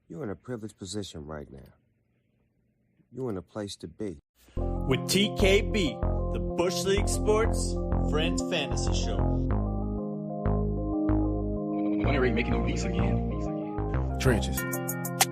You're in a privileged position right now. You're in a place to be. With TKB, the Bushleague Sports Friends Fantasy Show. When are we making them beaks again? Trenches.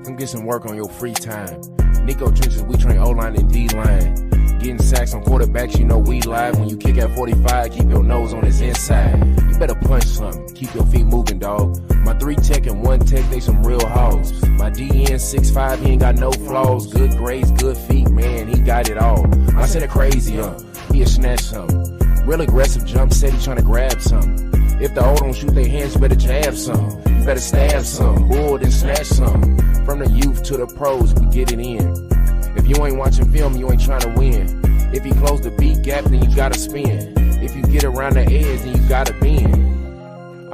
Come get some work on your free time. Nico Trenches, we train O-line and D-line. Getting sacks on quarterbacks, you know we live. When you kick at 45, keep your nose on his inside. You better punch something, keep your feet moving, dog. My 3 tech and 1 tech, they some real hoes. My DN 6'5", he ain't got no flaws. Good grades, good feet, man, he got it all. I said it crazy, he'll snatch something. Real aggressive jump set, he tryna grab something. If the O don't shoot their hands, you better jab some. You better stab some, bull then snatch some. From the youth to the pros, we get it in. If you ain't watching film, you ain't trying to win. If you close the beat gap, then you gotta spin. If you get around the edge, then you gotta bend.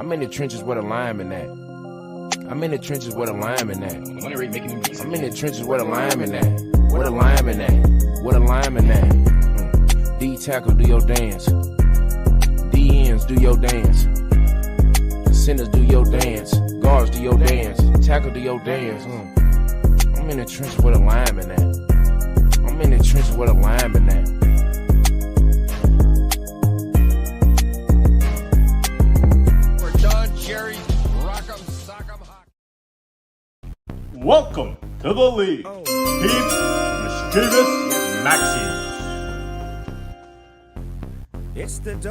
I'm in the trenches where the lineman at. I'm in the trenches where the lineman at. When are we making them beaks I'm again? in the trenches where the lineman at. Where the lineman at? Where the lineman at? D tackle, do your dance. D ends, do your dance. Centers, do your dance. Guards, do your dance. Tackle, do your dance. I'm in the trenches where the lineman at. I'm in the trenches where the lineman at. We're done, Jerry. Rock 'em, sock 'em, hawk. Welcome to the league. Team Mischievous Maxis.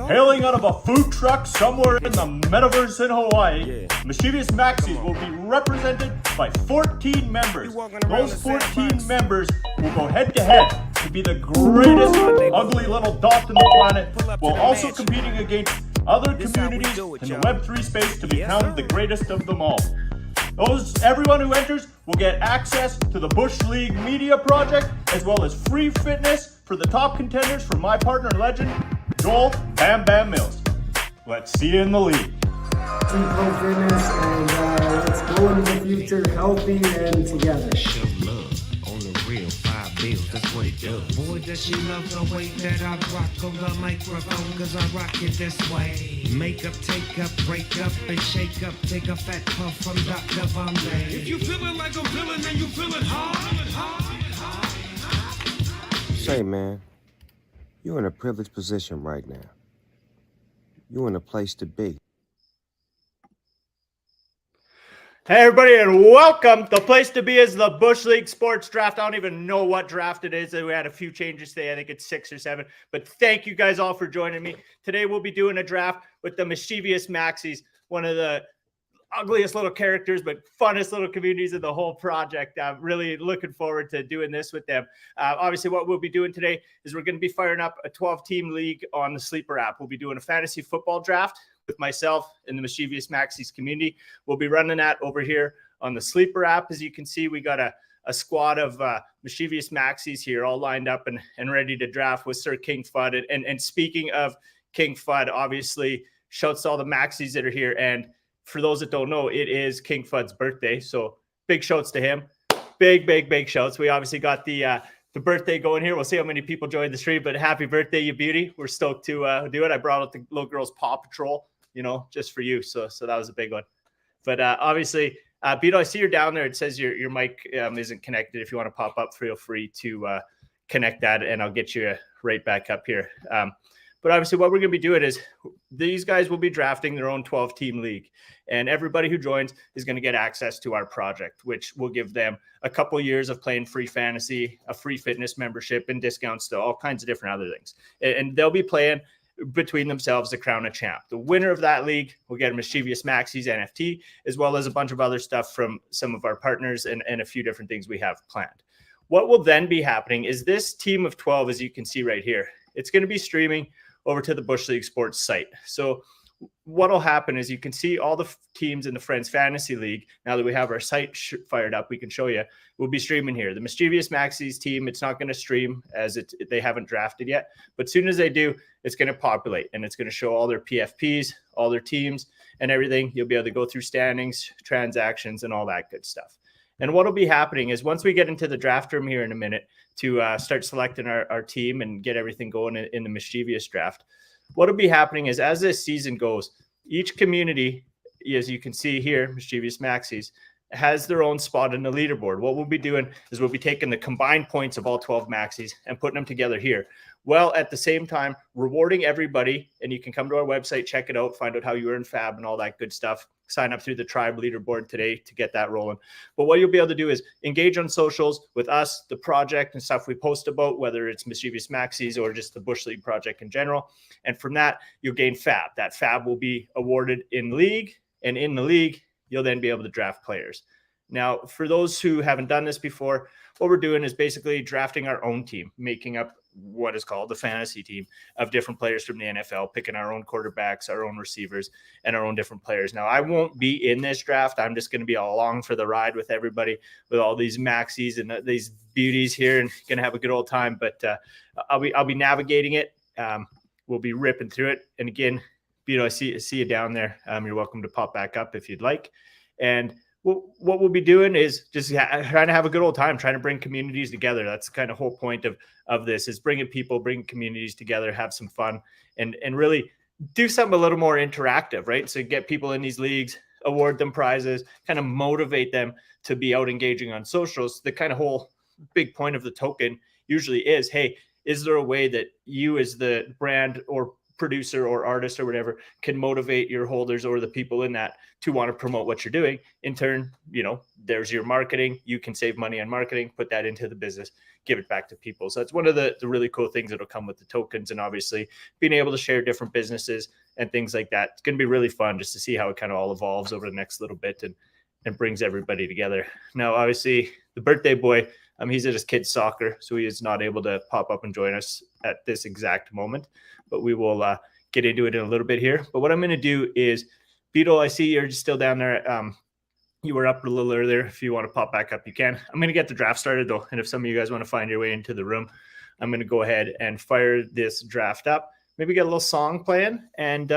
Hailing out of a food truck somewhere in the metaverse in Hawaii, Mischievous Maxis will be represented by 14 members. Those 14 members will go head to head to be the greatest ugly little dot in the planet, while also competing against other communities in the Web3 space to become the greatest of them all. Everyone who enters will get access to the Bushleague media project, as well as free fitness for the top contenders from my partner and legend, Joel Bam Bam Mills. Let's see you in the league. Team Pro Fitness, and let's go into the future healthy and together. Show love on the real 5 bills, that's what it does. Boy, does she love the way that I rock on the microphone, cause I rock it this way. Make up, take up, break up, and shake up, take a fat puff from Dr. Bombay. If you feeling like I'm feeling, then you feeling hard. Say, man, you're in a privileged position right now. You're in a place to be. Hey everybody, and welcome. The place to be is the Bush League Sports Draft. I don't even know what draft it is. We had a few changes today. I think it's 6 or 7. But thank you guys all for joining me. Today we'll be doing a draft with the Mischievous Maxis, one of the ugliest little characters, but funnest little communities of the whole project. I'm really looking forward to doing this with them. Obviously, what we'll be doing today is we're going to be firing up a 12-team league on the Sleeper app. We'll be doing a fantasy football draft with myself and the Mischievous Maxis community. We'll be running that over here on the Sleeper app. As you can see, we got a squad of Mischievous Maxis here all lined up and ready to draft with Sir King Fudd. And speaking of King Fudd, obviously, shouts to all the Maxis that are here. And for those that don't know, it is King Fudd's birthday. So big shouts to him. Big shouts. We obviously got the birthday going here. We'll see how many people join the stream, but happy birthday, you beauty. We're stoked to do it. I brought out the little girl's Paw Patrol, just for you. So that was a big one. But obviously, Beto, I see you're down there. It says your mic isn't connected. If you want to pop up, feel free to connect that, and I'll get you right back up here. But obviously, what we're going to be doing is these guys will be drafting their own 12-team league. And everybody who joins is going to get access to our project, which will give them a couple years of playing free fantasy, a free fitness membership, and discounts to all kinds of different other things. And they'll be playing between themselves to crown a champ. The winner of that league will get a Mischievous Maxis NFT, as well as a bunch of other stuff from some of our partners and a few different things we have planned. What will then be happening is this team of 12, as you can see right here, it's going to be streaming over to the Bush League Sports site. So what will happen is you can see all the teams in the Friends Fantasy League. Now that we have our site fired up, we can show you. We'll be streaming here. The Mischievous Maxis team, it's not going to stream as they haven't drafted yet. But as soon as they do, it's going to populate, and it's going to show all their PFPs, all their teams, and everything. You'll be able to go through standings, transactions, and all that good stuff. And what will be happening is once we get into the draft room here in a minute to start selecting our team and get everything going in the Mischievous draft, what will be happening is as this season goes, each community, as you can see here, Mischievous Maxis, has their own spot in the leaderboard. What we'll be doing is we'll be taking the combined points of all 12 Maxis and putting them together here. Well, at the same time, rewarding everybody, and you can come to our website, check it out, find out how you earn fab and all that good stuff. Sign up through the tribe leaderboard today to get that rolling. But what you'll be able to do is engage on socials with us, the project and stuff we post about, whether it's Mischievous Maxis or just the Bush League project in general. And from that, you'll gain fab. That fab will be awarded in league, and in the league, you'll then be able to draft players. Now, for those who haven't done this before, what we're doing is basically drafting our own team, making up what is called the fantasy team of different players from the NFL, picking our own quarterbacks, our own receivers, and our own different players. Now, I won't be in this draft. I'm just going to be along for the ride with everybody, with all these Maxis and these beauties here, and going to have a good old time. But I'll be navigating it. We'll be ripping through it. And again, I see you down there. You're welcome to pop back up if you'd like. And what we'll be doing is just trying to have a good old time, trying to bring communities together. That's the kind of whole point of this, is bringing communities together, have some fun, and really do something a little more interactive, right? So get people in these leagues, award them prizes, kind of motivate them to be out engaging on socials. The kind of whole big point of the token usually is, hey, is there a way that you as the brand or producer or artist or whatever can motivate your holders or the people in that to want to promote what you're doing? In turn, there's your marketing. You can save money on marketing, put that into the business, give it back to people. So that's one of the really cool things that'll come with the tokens, and obviously being able to share different businesses and things like that. It's going to be really fun just to see how it kind of all evolves over the next little bit and brings everybody together. Now, obviously, the birthday boy, he's at his kid's soccer, so he is not able to pop up and join us at this exact moment, but we will get into it in a little bit here. But what I'm going to do is, Beetle, I see you're still down there. You were up a little earlier. If you want to pop back up, you can. I'm going to get the draft started, though, and if some of you guys want to find your way into the room, I'm going to go ahead and fire this draft up. Maybe get a little song playing and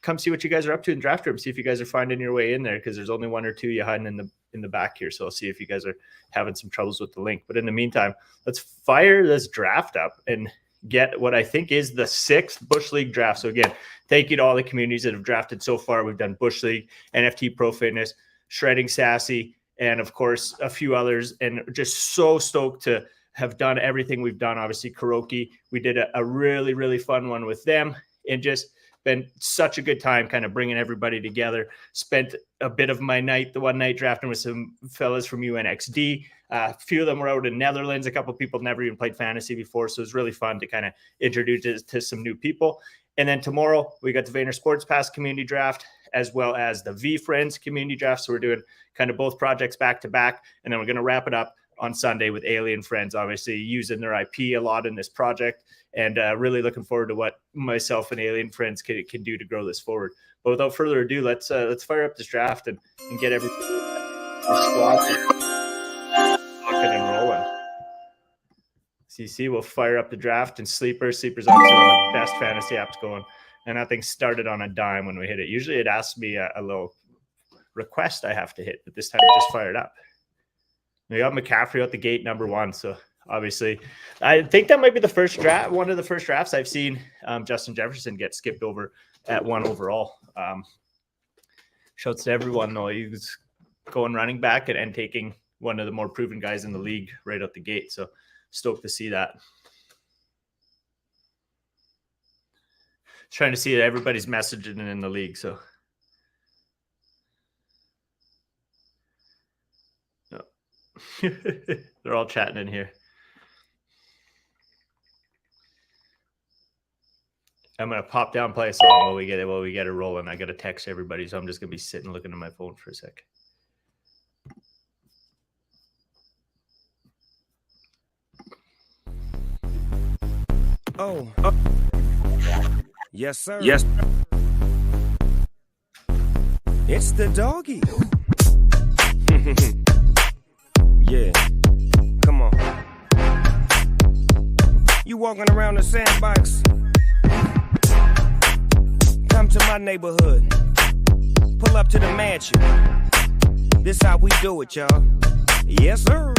come see what you guys are up to in draft room. See if you guys are finding your way in there, because there's only one or two you hiding in the back here. So I'll see if you guys are having some troubles with the link. But in the meantime, let's fire this draft up and get what I think is the 6th Bush League draft. So again, thank you to all the communities that have drafted so far. We've done Bush League, NFT Pro Fitness, Shredding Sassy, and of course a few others. And just so stoked to have done everything we've done. Obviously, Kuroki, we did a really, really fun one with them, and just been such a good time kind of bringing everybody together. Spent a bit of my night, the one night, drafting with some fellas from UNXD. A few of them were out in Netherlands. A couple of people never even played fantasy before. So it was really fun to kind of introduce it to some new people. And then tomorrow we got the Vayner Sports Pass community draft, as well as the V Friends community draft. So we're doing kind of both projects back to back. And then we're going to wrap it up on Sunday with Alien Friends, obviously using their IP a lot in this project, and really looking forward to what myself and Alien Friends can do to grow this forward. But without further ado, let's fire up this draft and get everything rocking and rolling. CC will fire up the draft, and Sleeper's obviously one of the best fantasy apps going, and that thing started on a dime when we hit it. Usually it asks me a little request I have to hit, but this time it just fired up. We got McCaffrey out the gate, number 1. So obviously, I think that might be the first draft, one of the first drafts I've seen Justin Jefferson get skipped over at 1 overall. Shouts to everyone, though. He was going running back and taking one of the more proven guys in the league right out the gate. So stoked to see that. Trying to see that everybody's messaging in the league. So. They're all chatting in here. I'm gonna pop down, play a song while we get it rolling. I gotta text everybody, so I'm just gonna be sitting looking at my phone for a sec. Oh. Yes, sir. Yes. It's the doggy. Yeah, come on. You walking around the sandbox? Come to my neighborhood. Pull up to the mansion. This how we do it, y'all. Yes, sir.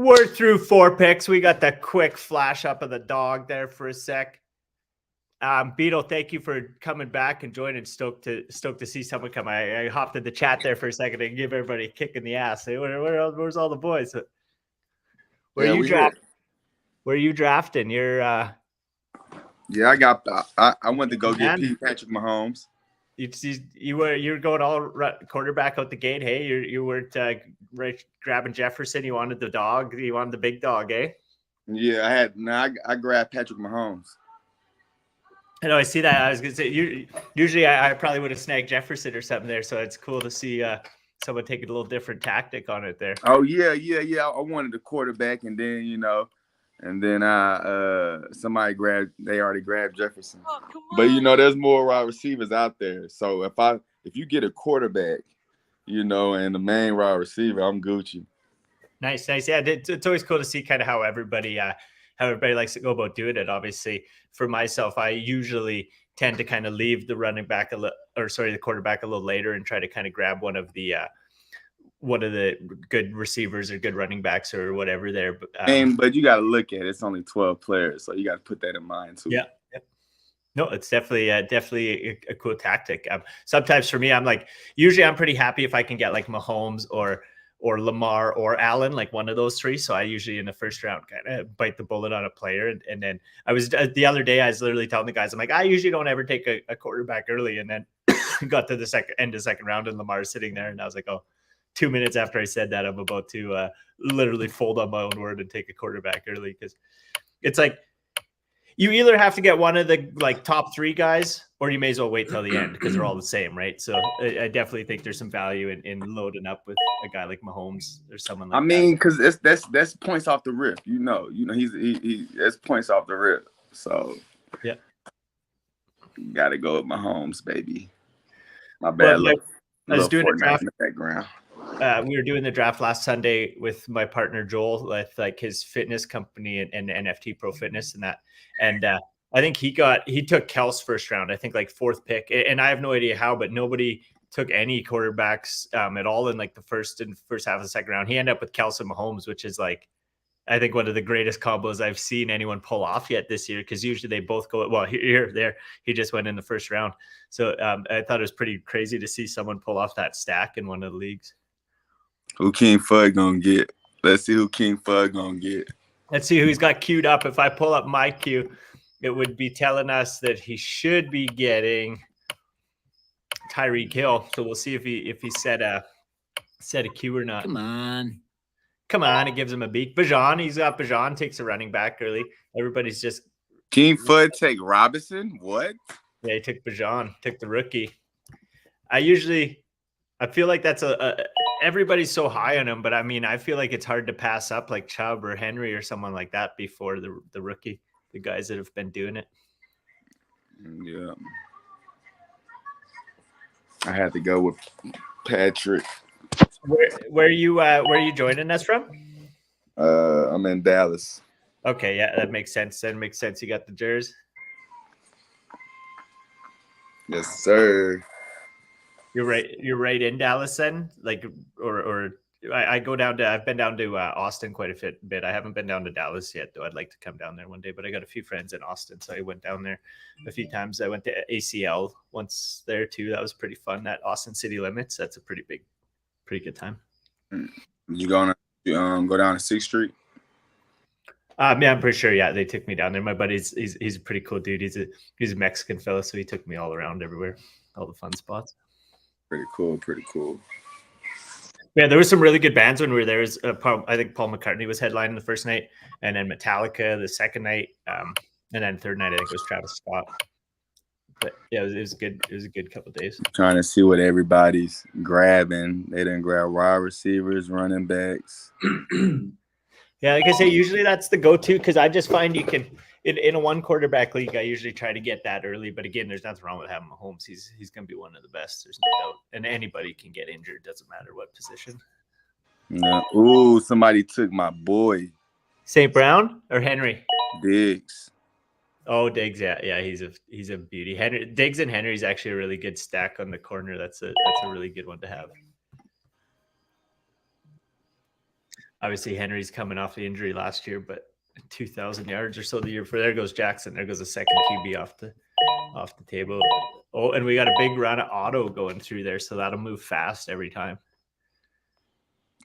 We're through 4 picks. We got the quick flash up of the dog there for a sec. Beetle, thank you for coming back and joining. Stoked to see someone come. I hopped in the chat there for a second and give everybody a kick in the ass. Hey, where's all the boys? Where are you drafting? Where are you drafting? You're Yeah, I went to go get Patrick Mahomes. You were going all quarterback out the gate. Hey, you weren't grabbing Jefferson. You wanted the dog. You wanted the big dog, eh? Yeah, I grabbed Patrick Mahomes. I know. I see that. I was gonna say usually I probably would have snagged Jefferson or something there. So it's cool to see someone taking a little different tactic on it there. Oh yeah. I wanted the quarterback, and then somebody they already grabbed Jefferson. Oh, but there's more wide receivers out there. So if you get a quarterback, and the main wide receiver, I'm Gucci. Nice. Yeah, it's always cool to see kind of how everybody likes to go about doing it. Obviously, for myself, I usually tend to kind of leave the the quarterback a little later and try to kind of grab one of the good receivers or good running backs or whatever there. But you got to look at it. It's only 12 players, so you got to put that in mind too. Yeah. No, it's definitely a cool tactic. Sometimes for me, usually I'm pretty happy if I can get like Mahomes or Lamar or Allen, like one of those three. So I usually in the first round kind of bite the bullet on a player. And then I was the other day, I was literally telling the guys, I'm like, I usually don't ever take a quarterback early. And then got to the end of second round and Lamar's sitting there. And I was like, oh, 2 minutes after I said that, I'm about to literally fold on my own word and take a quarterback early. Because it's like, you either have to get one of the top 3 guys, or you may as well wait till the end because they're all the same, right? So I definitely think there's some value in loading up with a guy like Mahomes or someone like that. Because that's points off the rip. He's that's points off the rip. So yeah, you got to go with Mahomes, baby. My bad. Well, I was doing a draft in the background. We were doing the draft last Sunday with my partner Joel, with his fitness company and NFT Pro Fitness and that. And I think he took Kels first round, I think 4th pick. And I have no idea how, but nobody took any quarterbacks at all in the first half of the second round. He ended up with Kels and Mahomes, which is I think one of the greatest combos I've seen anyone pull off yet this year. Cause usually they both go, well, there, he just went in the first round. So I thought it was pretty crazy to see someone pull off that stack in one of the leagues. Who King Fud gonna get? Let's see who King Fud gonna get. Let's see who he's got queued up. If I pull up my queue, it would be telling us that he should be getting Tyreek Hill. So we'll see if he set a queue or not. Come on. It gives him a beak. Bajan, he's got Bajan, takes a running back early. Everybody's just King Fud take Robinson. What? Yeah, he took Bajan, took the rookie. I feel like that's everybody's so high on him, but I feel like it's hard to pass up like Chubb or Henry or someone like that before the rookie, the guys that have been doing it. Yeah. I had to go with Patrick. Where are you joining us from? I'm in Dallas. Okay, yeah, that makes sense. That makes sense. You got the Jers. Yes, sir. You're right in Dallas then? I've been down to Austin quite a bit. I haven't been down to Dallas yet, though. I'd like to come down there one day, but I got a few friends in Austin, so I went down there a few times. I went to ACL once there too. That was pretty fun. That Austin City Limits, that's a pretty good time. You gonna go down to 6th Street? Yeah, I'm pretty sure. Yeah, they took me down there. My buddy's he's a pretty cool dude. He's a Mexican fellow, so he took me all around everywhere, all the fun spots. Pretty cool. Yeah, there were some really good bands when we were there. I think Paul McCartney was headlining the first night, and then Metallica the second night, and then third night I think it was Travis Scott. But yeah, it was good. It was a good couple of days. Trying to see what everybody's grabbing. They didn't grab wide receivers, running backs. Yeah, like I say, usually that's the go-to because I just find you can in a 1 quarterback league. I usually try to get that early, but again, there's nothing wrong with having Mahomes. He's going to be one of the best. There's no doubt, and anybody can get injured. Doesn't matter what position. Yeah. Ooh, somebody took my boy. St. Brown or Henry? Diggs. Oh, Diggs, yeah, he's a beauty. Diggs and Henry's actually a really good stack on the corner. That's a really good one to have. Obviously, Henry's coming off the injury last year, but 2,000 yards or so the year before. There goes Jackson. There goes a second QB off the table. Oh, and we got a big run of auto going through there, so that'll move fast every time.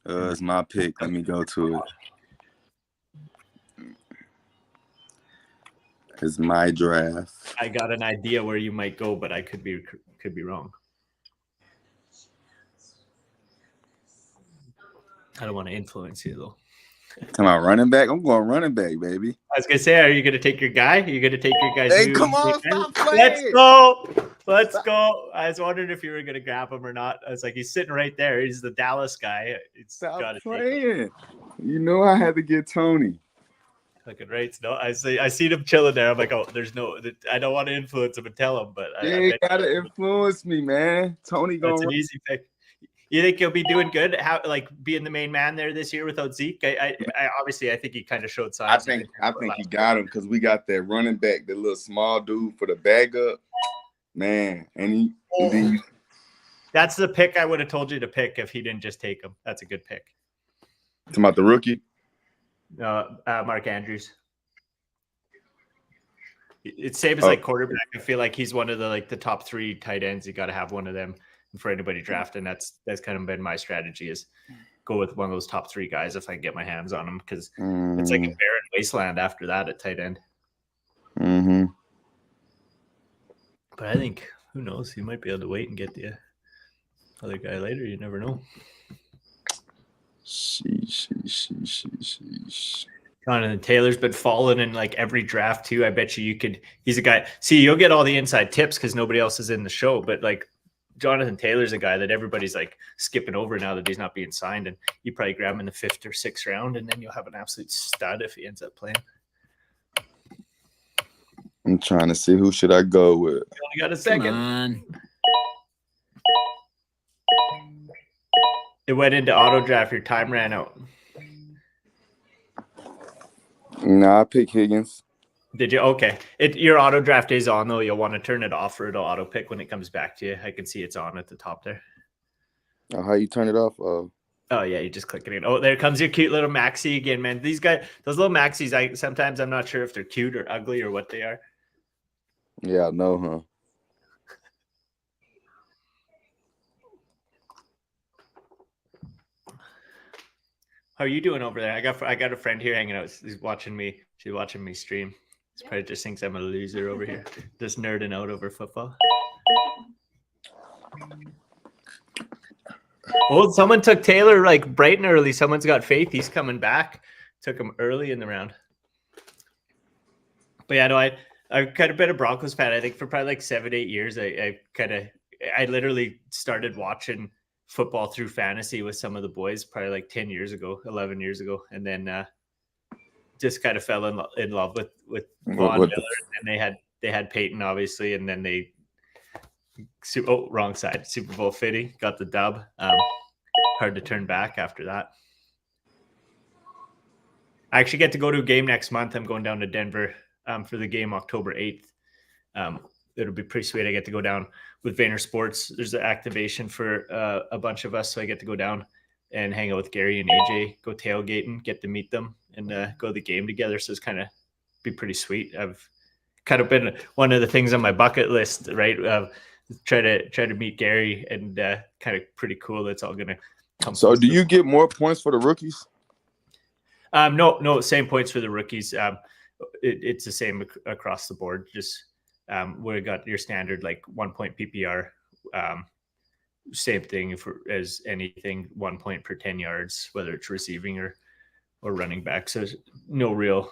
It's my pick. Let me go to it. It's my draft. I got an idea where you might go, but I could be wrong. I don't want to influence you though. Come on, running back. I'm going running back, baby. I was gonna say, are you gonna take your guy? Are you gonna take your guy's? Hey, come on, stop playing. Let's go. Let's go. I was wondering if you were gonna grab him or not. I was like, he's sitting right there. He's the Dallas guy. Stop playing. You know I had to get Tony. Looking right. No, I see him chilling there. I'm like, oh, there's no. I don't want to influence him and tell him, but you gotta influence me, man. Tony going. That's an easy pick. You think he'll be doing good? How, like, being the main man there this year without Zeke? I obviously I think he kind of showed signs. I think he got him because we got that running back, the little small dude for the bag up, man. And he that's the pick I would have told you to pick if he didn't just take him. That's a good pick. Talking about the rookie, Mark Andrews. It's same as like quarterback. I feel like he's one of the top 3 tight ends. You got to have one of them. For anybody drafting, that's kind of been my strategy, is go with one of those top 3 guys if I can get my hands on them, because it's like a barren wasteland after that at tight end. Mm-hmm. But I think, who knows, he might be able to wait and get the other guy later. You never know. Jonathan Taylor's been falling in like every draft too. I bet you could. He's a guy. See, you'll get all the inside tips because nobody else is in the show, but like, Jonathan Taylor's a guy that everybody's like skipping over now that he's not being signed, and you probably grab him in the 5th or 6th round, and then you'll have an absolute stud if he ends up playing. I'm trying to see who should I go with. You only got a second. Come on. It went into auto draft. Your time ran out. Nah, I pick Higgins. Did you? Okay. Your auto draft is on though. You'll want to turn it off or it'll auto pick when it comes back to you. I can see it's on at the top there. Oh, how you turn it off? Oh yeah, you just click it in. Oh, there comes your cute little maxi again, man. These guys, those little maxis, sometimes I'm not sure if they're cute or ugly or what they are. Yeah, I know, huh? How are you doing over there? I got a friend here hanging out. She's watching me. She's watching me stream. She probably just thinks I'm a loser over here, just nerding out over football. Oh, someone took Taylor like bright and early. Someone's got faith. He's coming back. Took him early in the round. But yeah, no, I've kind of been a Broncos fan. I think for probably like 7-8 years. I literally started watching football through fantasy with some of the boys probably like 10 years ago, 11 years ago, and then just kind of fell in love with Von Miller. And they had Peyton obviously, and then they wrong side, Super Bowl 50, got the dub. Hard to turn back after that. I actually get to go to a game next month. I'm going down to Denver for the game October 8th. It'll be pretty sweet. I get to go down with Vayner Sports. There's an activation for a bunch of us, so I get to go down and hang out with Gary and AJ, go tailgating, get to meet them, and go to the game together. So it's kind of be pretty sweet. I've kind of been one of the things on my bucket list, right? Try to meet Gary, and kind of pretty cool. That's all gonna come. So, do you get more points for the rookies? No, same points for the rookies. It's the same across the board. Just we got your standard like 1 point PPR. Same thing as anything, 1 point per 10 yards, whether it's receiving or running back. So no real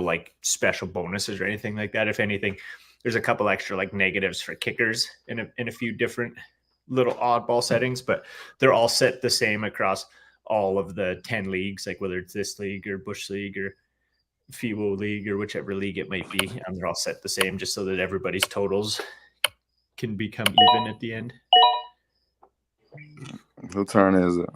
like special bonuses or anything like that. If anything, there's a couple extra like negatives for kickers in a few different little oddball settings, but they're all set the same across all of the 10 leagues, like whether it's this league or Bushleague or FIBO league or whichever league it might be. And they're all set the same just so that everybody's totals can become even at the end. Whose turn is it?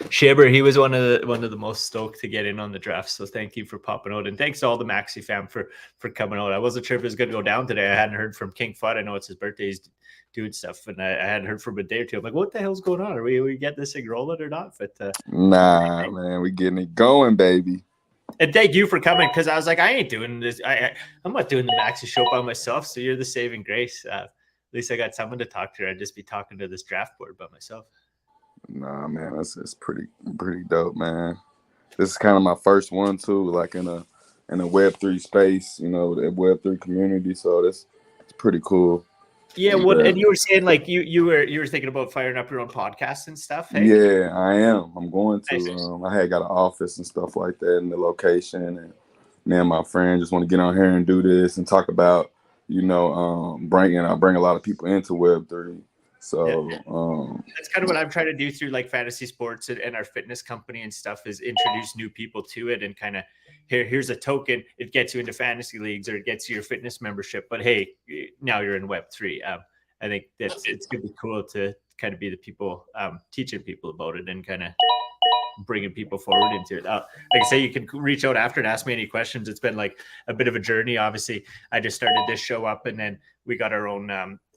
Shibber, he was one of the most stoked to get in on the draft. So thank you for popping out, and thanks to all the Maxi fam for coming out. I wasn't sure if it was going to go down today. I hadn't heard from King Fudd. I know it's his birthday. He's doing stuff, and I hadn't heard from a day or two. I'm like, what the hell's going on? Are we get this thing rolling or not? But nah, man, we getting it going, baby. And thank you for coming, because I was like, I ain't doing this. I'm not doing the Maxi show by myself. So you're the saving grace. At least I got someone to talk to. I'd just be talking to this draft board by myself. Nah, man, it's pretty dope, man. This is kind of my first one too, like in a Web3 space, the Web3 community. So it's pretty cool. Yeah, and you were saying like you were thinking about firing up your own podcast and stuff. Hey? Yeah, I am. I'm going to. I had got an office and stuff like that in the location, and me and my friend just want to get on here and do this and talk about, bring a lot of people into Web3. So that's kind of what I'm trying to do through like fantasy sports and our fitness company and stuff, is introduce new people to it, and kind of here's a token. It gets you into fantasy leagues, or it gets you your fitness membership. But hey, now you're in Web3. I think it's going to be cool to kind of be the people teaching people about it and kind of bringing people forward into it. Like I say, you can reach out after and ask me any questions. It's been like a bit of a journey. Obviously, I just started this show up, and then we got our own.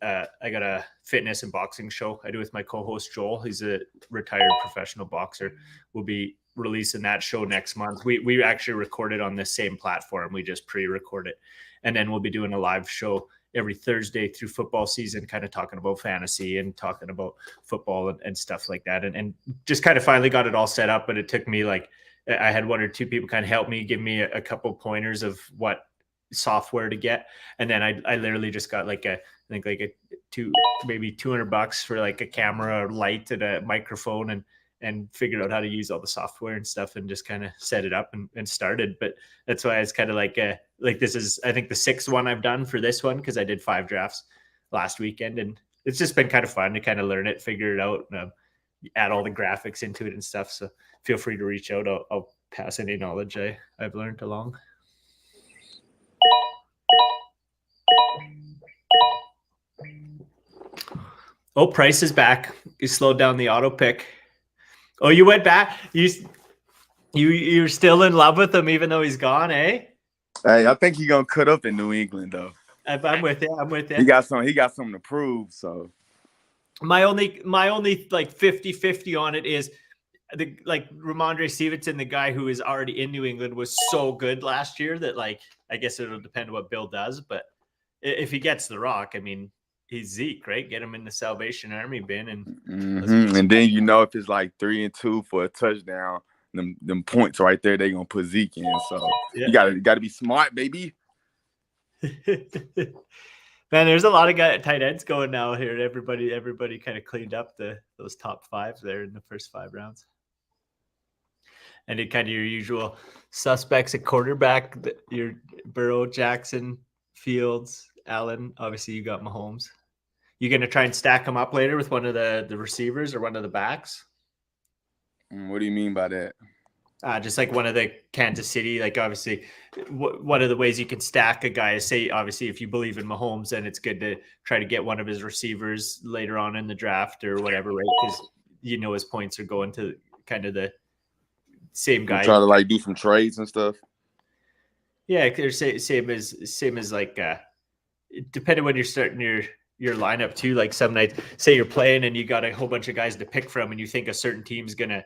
I got a fitness and boxing show I do with my co-host Joel. He's a retired professional boxer. We'll be releasing that show next month. We actually recorded on this same platform. We just pre-record it, and then we'll be doing a live show every Thursday through football season, kind of talking about fantasy and talking about football and stuff like that. And just kind of finally got it all set up, but it took me like, I had one or two people kind of help me, give me a couple pointers of what software to get. And then I literally just got like maybe $200 for like a camera, a light, and a microphone, and figured out how to use all the software and stuff, and just kind of set it up and started. But that's why it's kind of like this is, I think, the 6th one I've done for this one, because I did 5 drafts last weekend, and it's just been kind of fun to kind of learn it, figure it out, and add all the graphics into it and stuff. So feel free to reach out. I'll pass any knowledge I've learned along. Oh, Price is back. You slowed down the auto pick. Oh, you went back. You're still in love with him even though he's gone, eh? Hey, I think he's gonna cut up in New England though. I'm with you. He got something to prove. So my only like 50-50 on it is Ramondre Stevenson, the guy who is already in New England, was so good last year that like I guess it'll depend on what Bill does, but if he gets the rock, I mean, he's Zeke, right? Get him in the Salvation Army bin, and and then if it's like 3 and 2 for a touchdown, them points right there, they gonna put Zeke in. So you gotta be smart, baby. Man, there's a lot of tight ends going now here. Everybody kind of cleaned up those top 5 there in the first 5 rounds. And it kind of your usual suspects at quarterback, your Burrow, Jackson, Fields, Allen. Obviously, you got Mahomes. You going to try and stack them up later with one of the receivers or one of the backs? What do you mean by that? Just like one of the Kansas City, like obviously one of the ways you can stack a guy is, say, obviously, if you believe in Mahomes, then it's good to try to get one of his receivers later on in the draft or whatever, right? Because his points are going to kind of the same guy. Try to like do some trades and stuff. Yeah, they're same as like depending when you're starting your lineup too. Like some nights, say you're playing and you got a whole bunch of guys to pick from, and you think a certain team's gonna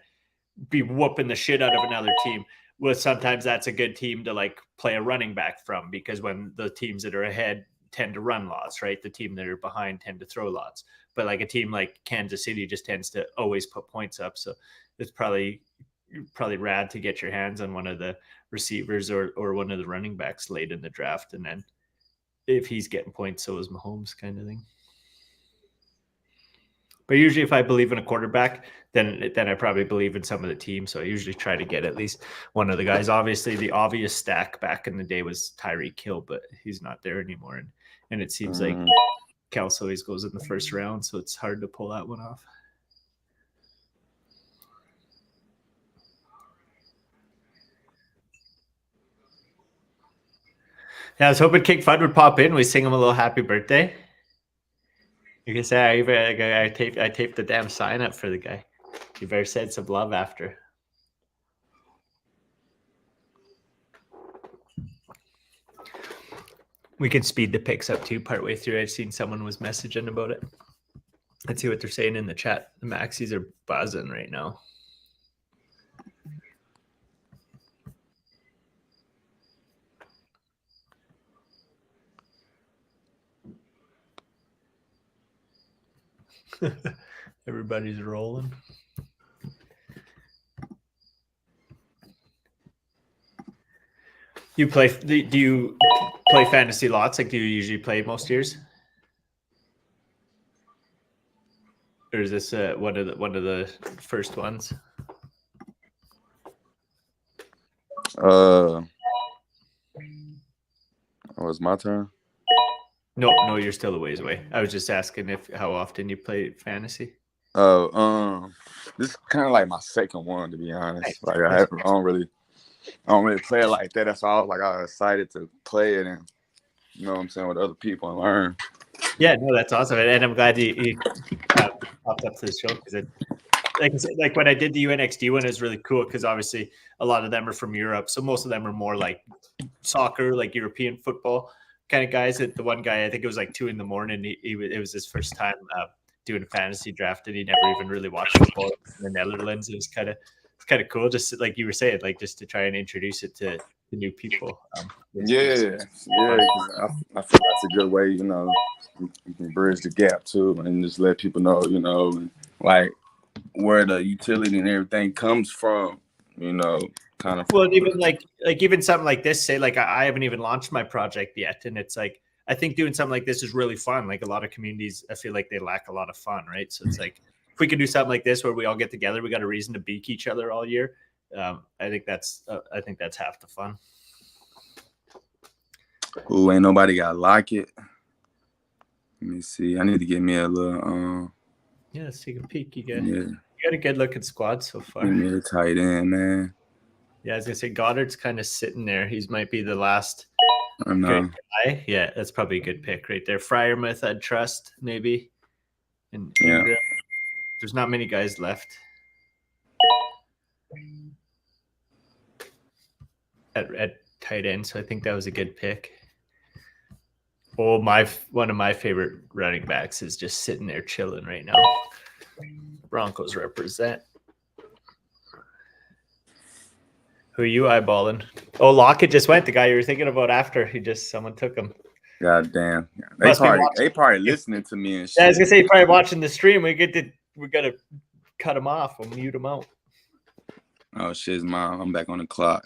be whooping the shit out of another team. Well, sometimes that's a good team to like play a running back from, because when the teams that are ahead tend to run lots, right? The team that are behind tend to throw lots. But like a team like Kansas City just tends to always put points up. So it's probably rad to get your hands on one of the receivers or one of the running backs late in the draft. And then if he's getting points, so is Mahomes, kind of thing. But usually if I believe in a quarterback, then I probably believe in some of the team. So I usually try to get at least one of the guys. Obviously, the obvious stack back in the day was Tyreek Hill, but he's not there anymore. And it seems like Kelsey always goes in the first round, so it's hard to pull that one off. Yeah, I was hoping King Fudd would pop in. We sing him a little happy birthday. You can say I taped the damn sign up for the guy. You better send some love after. We can speed the picks up too partway through. I've seen someone was messaging about it. Let's see what they're saying in the chat. The Maxis are buzzing right now. Everybody's rolling. You play? Do you play fantasy lots? Like, do you usually play most years, or is this one of the first ones? Oh, it's my turn. No, you're still a ways away. I was just asking how often you play fantasy. Oh, this is kind of like my second one, to be honest. Like I don't really play it like that. That's why I was like, I was excited to play it and, you know what I'm saying, with other people and learn. Yeah, no, that's awesome, and I'm glad you popped up to the show because like I said, like when I did the UNXD one, it was really cool because obviously a lot of them are from Europe, so most of them are more like soccer, like European football kind of guys. The one guy, I think it was like 2 a.m. It was his first time doing a fantasy draft, and he never even really watched football in the Netherlands. It was kind of cool, just like you were saying, like just to try and introduce it to new people. I feel that's a good way, you know, you can bridge the gap too, and just let people know, you know, like where the utility and everything comes from, you know, kind of. Well, even like even something like this, say like I haven't even launched my project yet, and it's like I think doing something like this is really fun. Like a lot of communities, I feel like they lack a lot of fun, right? So it's like if we could do something like this where we all get together, we got a reason to beak each other all year. I think that's half the fun. Ooh, ain't nobody got like it. Let me see. I need to get me a little. Yeah, let's take a peek. You got a good looking squad so far. Give me a tight end, man. Yeah, I was gonna say Goddard's kind of sitting there. He might be the last. I know. Guy. Yeah, that's probably a good pick right there. Fryermuth, I'd trust maybe. And yeah, there's not many guys left at tight end, so I think that was a good pick. Oh, one of my favorite running backs is just sitting there chilling right now. Broncos represent. Who are you eyeballing? Oh, Lockett just went. The guy you were thinking about after someone took him. God damn. They probably listening to me and shit. Yeah, I was gonna say probably watching the stream. We gotta cut him off. We'll mute him out. Oh shit, Mom. I'm back on the clock.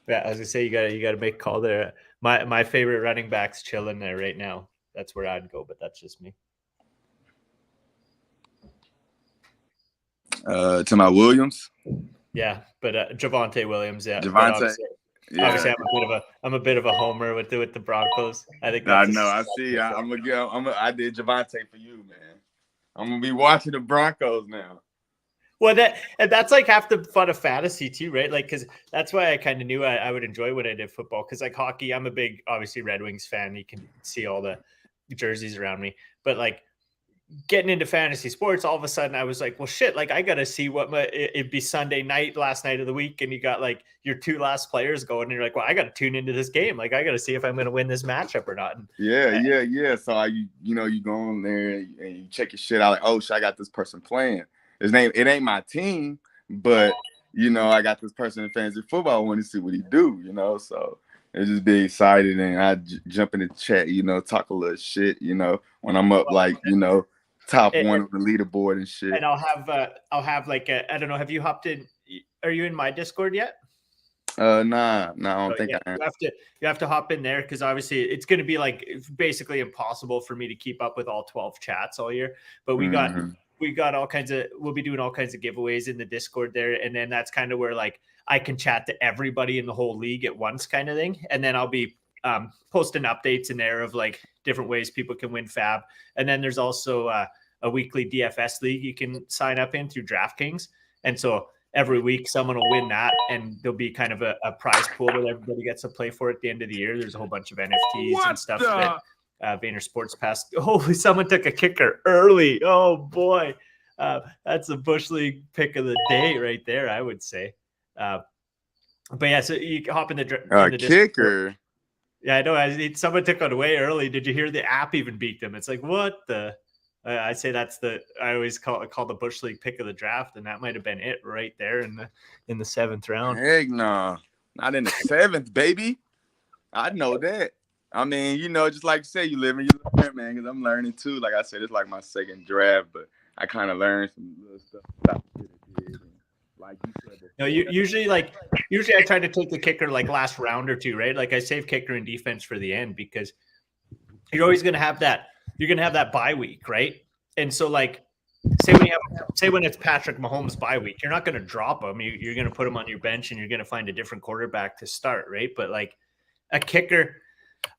Yeah, I was gonna say you gotta make a call there. My favorite running back's chilling there right now. That's where I'd go, but that's just me. To my Williams. Yeah, but Javonte Williams. Yeah, Javonte. Obviously, I'm a bit of a homer with the Broncos. I think. I know. I see. I did Javonte for you, man. I'm gonna be watching the Broncos now. Well, that's like half the fun of fantasy too, right? Like, because that's why I kind of knew I would enjoy when I did football. Because like hockey, I'm a big obviously Red Wings fan. You can see all the jerseys around me, but like getting into fantasy sports, all of a sudden I was like, well, shit, like I got to see it'd be Sunday night, last night of the week. And you got like your 2 last players going and you're like, well, I got to tune into this game. Like I got to see if I'm going to win this matchup or not. Yeah. So you go on there and you check your shit out. Like, oh shit, I got this person playing. It ain't my team, but you know, I got this person in fantasy football. I want to see what he do, you know. So it's just be excited and I jump in the chat, you know, talk a little shit, you know, when I'm up like, you know, top one of the leaderboard and shit. And I'll have like I don't know, have you hopped in? Are you in my Discord yet? Nah, I don't think I am. You have to hop in there because obviously it's going to be like basically impossible for me to keep up with all 12 chats all year. But we got all kinds of, we'll be doing all kinds of giveaways in the Discord there. And then that's kind of where like I can chat to everybody in the whole league at once kind of thing. And then I'll be posting updates in there of like different ways people can win fab. And then there's also a weekly DFS league you can sign up in through DraftKings. And so every week someone will win that and there'll be kind of a prize pool that everybody gets to play for at the end of the year. There's a whole bunch of NFTs and stuff that Vayner Sports Pass. Oh, someone took a kicker early. Oh boy. That's a Bush League pick of the day right there, I would say. But yeah, so you hop in the kicker. Discord. Yeah, I know. Someone took it away early. Did you hear the app even beat them? It's like, what the? I say that's the. I always call the Bush League pick of the draft, and that might have been it right there in the 7th round. Heck no, not in the 7th, baby. I know that. I mean, just like you say, you live and you learn, man. Because I'm learning too. Like I said, it's like my 2nd draft, but I kind of learned some little stuff. Like you said, no, usually I try to take the kicker like last round or two, right? Like I save kicker and defense for the end because you're always going to have that. You're going to have that bye week, right? And so like say when it's Patrick Mahomes bye week, you're not going to drop him. You're going to put him on your bench and you're going to find a different quarterback to start, right? But like a kicker,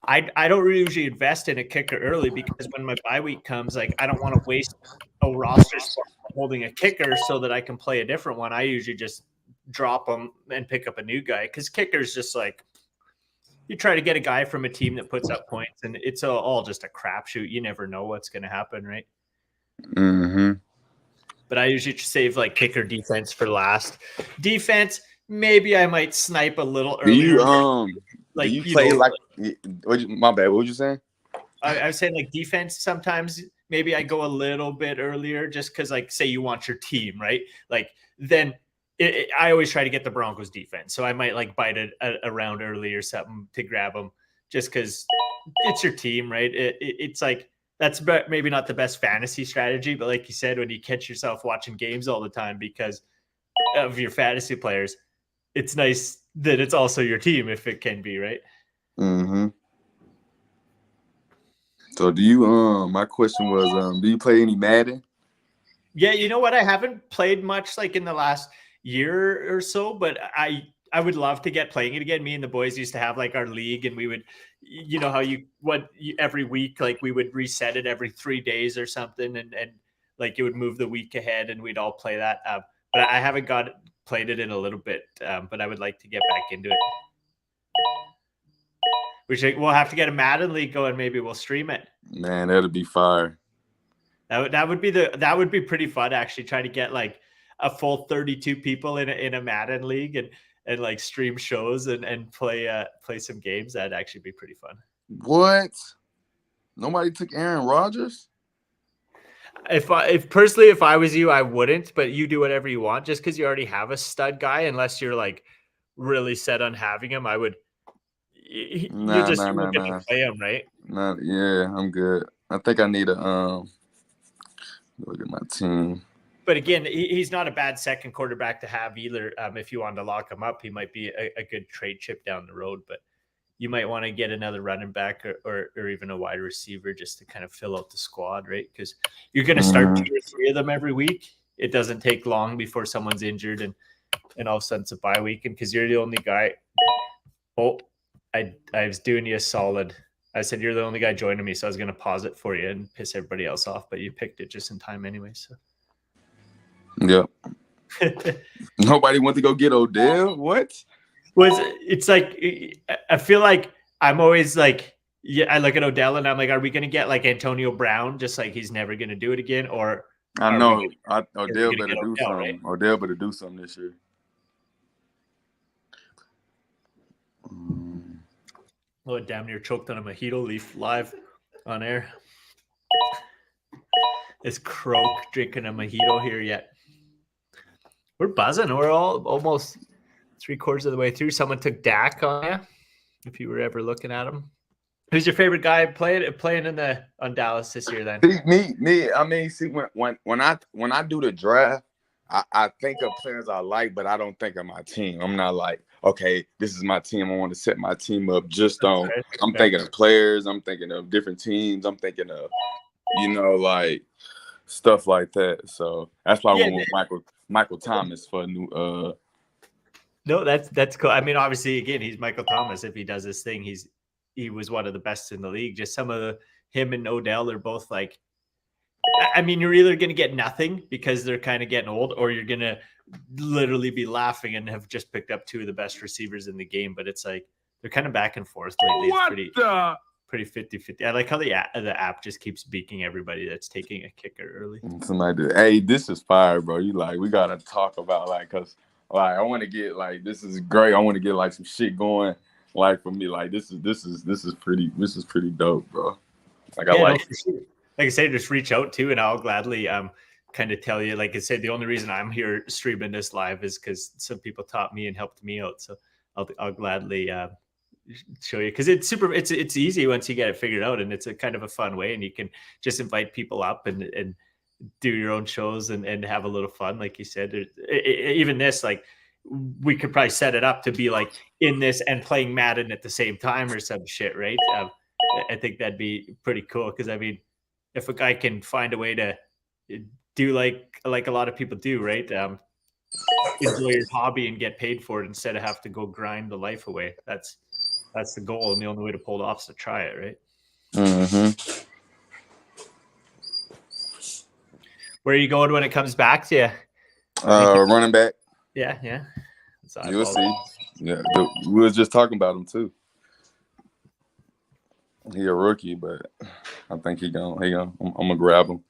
I don't really usually invest in a kicker early because when my bye week comes, like I don't want to waste a roster spot holding a kicker so that I can play a different one. I usually just drop them and pick up a new guy because kicker's just like you try to get a guy from a team that puts up points and it's all just a crapshoot. You never know what's going to happen, right? Mm-hmm. But I usually save like kicker defense for last. Defense, maybe I might snipe a little earlier. Do you play my bad, what were you saying? I was saying like defense sometimes maybe I go a little bit earlier just because like say you want your team, right? Like then I always try to get the Broncos defense. So I might like bite a round early or something to grab them just because it's your team, right? It's like that's maybe not the best fantasy strategy, but like you said, when you catch yourself watching games all the time because of your fantasy players, it's nice that it's also your team if it can be, right? Mm-hmm. So do you my question was do you play any Madden? Yeah, you know what? I haven't played much like in the last year or so, but I would love to get playing it again. Me and the boys used to have like our league and we would, how every week, like we would reset it every 3 days or something. And like it would move the week ahead and we'd all play that. But I haven't played it in a little bit, but I would like to get back into it. We'll have to get a Madden league going. Maybe we'll stream it. Man, that'd be fire. That would be pretty fun. Actually, try to get like a full 32 people in a Madden league and like stream shows and play some games. That'd actually be pretty fun. What? Nobody took Aaron Rodgers? If I was you, I wouldn't. But you do whatever you want. Just because you already have a stud guy, unless you're like really set on having him, I would. Nah. Play him, right? Yeah, I'm good. I think I need a look at my team. But again, he's not a bad second quarterback to have either. If you wanted to lock him up, he might be a good trade chip down the road. But you might want to get another running back or even a wide receiver just to kind of fill out the squad, right? Because you're going to start 2 or 3 of them every week. It doesn't take long before someone's injured and all of a sudden it's a bye week. And because you're the only guy. Oh, I was doing you a solid. I said you're the only guy joining me, so I was going to pause it for you and piss everybody else off, but you picked it just in time anyway. So, yeah. Nobody went to go get Odell. What? It's like I feel like I'm always like, yeah. I look at Odell and I'm like, are we going to get like Antonio Brown, just like he's never going to do it again, or? I know Odell better do something. Right? Odell better do something this year. Oh, damn near choked on a mojito leaf live on air. Is Croak drinking a mojito here yet? We're buzzing. We're all almost 3/4 of the way through. Someone took Dak on you, if you were ever looking at him. Who's your favorite guy playing on Dallas this year then? Me. I mean, see, when I do the draft, I think of players I like, but I don't think of my team. I'm not like, okay, this is my team. I want to set my team up just on. I'm thinking of players. I'm thinking of different teams. I'm thinking of, like stuff like that. So that's why I went with Michael Thomas for new. No, that's cool. I mean, obviously, again, he's Michael Thomas. If he does this thing, he was one of the best in the league. Just some of him and Odell are both like. I mean, you're either going to get nothing because they're kind of getting old, or you're going to literally be laughing and have just picked up 2 of the best receivers in the game. But it's like they're kind of back and forth lately. pretty 50-50. I like how the app just keeps beaking everybody that's taking a kicker early. Somebody do. Hey, this is fire, bro. You like, we gotta talk about like, cause like I want to get like, this is great. I want to get like some shit going. Like for me, like this is pretty dope, bro. Like I like. Like I say, just reach out to, and I'll gladly kind of tell you. Like I said, the only reason I'm here streaming this live is because some people taught me and helped me out. So I'll gladly show you, because it's it's easy once you get it figured out, and it's a kind of a fun way, and you can just invite people up and do your own shows and have a little fun. Like you said, even this, like we could probably set it up to be like in this and playing Madden at the same time or some shit, right? I think that'd be pretty cool, because I mean, if a guy can find a way to do like a lot of people do, right? Enjoy your hobby and get paid for it instead of have to go grind the life away. That's the goal, and the only way to pull it off is to try it, right? Mm-hmm. Where are you going when it comes back to you? Running back. Yeah. You'll see. Yeah, we was just talking about him too. He a rookie, but I think I'm gonna grab him.